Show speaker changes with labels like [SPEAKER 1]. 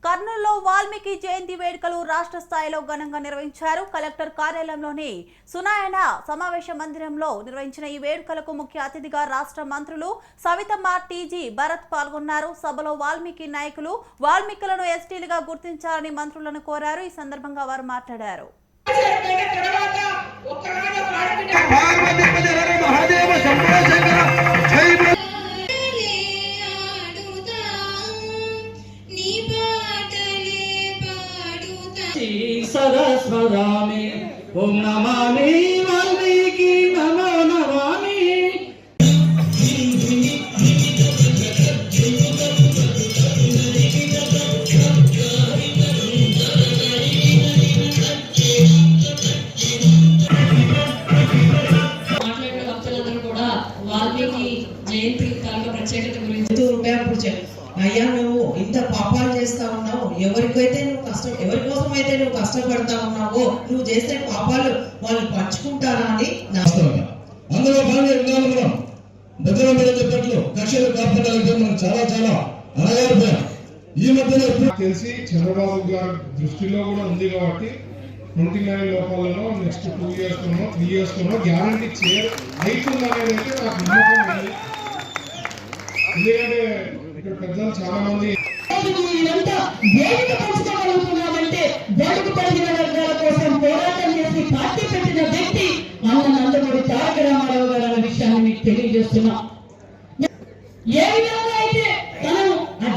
[SPEAKER 1] కర్నూలులో వాల్మీకి జయంతి వేడుకలు రాష్ట్ర స్థాయిలో ఘనంగా నిర్వహించారు. కలెక్టర్ కార్యాలయంలోని సునాయన సమావేశ మందిరంలో నిర్వహించిన ఈ వేడుకలకు ముఖ్య అతిథిగా రాష్ట్ర మంత్రులు సవితమ్మ, టీజీ భరత్ పాల్గొన్నారు. సభలో వాల్మీకి నాయకులు వాల్మీకులను ఎస్టీలుగా గుర్తించాలని మంత్రులను కోరారు. ఈ సందర్భంగా వారు మాట్లాడారు.
[SPEAKER 2] సరస్వరామి ఓం నమామి వాల్మీకి నమో నమామి.
[SPEAKER 3] మాట్లాడిన భక్తులందరూ కూడా వాల్మీకి జయంతి కాల ప్రత్యేకత గురించి
[SPEAKER 4] అయ్యా, నువ్వు ఇంత పాపాలు చేస్తా ఉన్నావు, ఎవరి కోసం అయితే నువ్వు కష్టపడతా ఉన్నావో నువ్వు చేసే పాపాలు వాళ్ళు పంచుకుంటారా అని
[SPEAKER 5] అందులో భాగంగా మనం భద్రం మీద చెప్పట్లు కక్షలు కాపాడాలంటే మనం చాలా అనగారిపోయాం. ఈ మధ్యలో
[SPEAKER 6] తెలిసి చంద్రబాబు గారి దృష్టిలో కూడా ఉంది కాబట్టి 29 లోపాలలో నెక్స్ట్ 2 years 3 years గ్యారంటీ అవుతుందనేది అయితే నాకు నమ్మకం ఉంది. ఎందుకంటే ఇక్కడ పెద్దలు చాలా మంది
[SPEAKER 7] పంచుకోగలుగుతున్నామంటే బడుగు పడిన వర్గాల కోసం పోరాటం చేసి పార్టీ పెట్టిన వ్యక్తి అన్న నందమూరి తారక రామారావు గారు అనే విషయాన్ని మీకు తెలియజేస్తున్నా.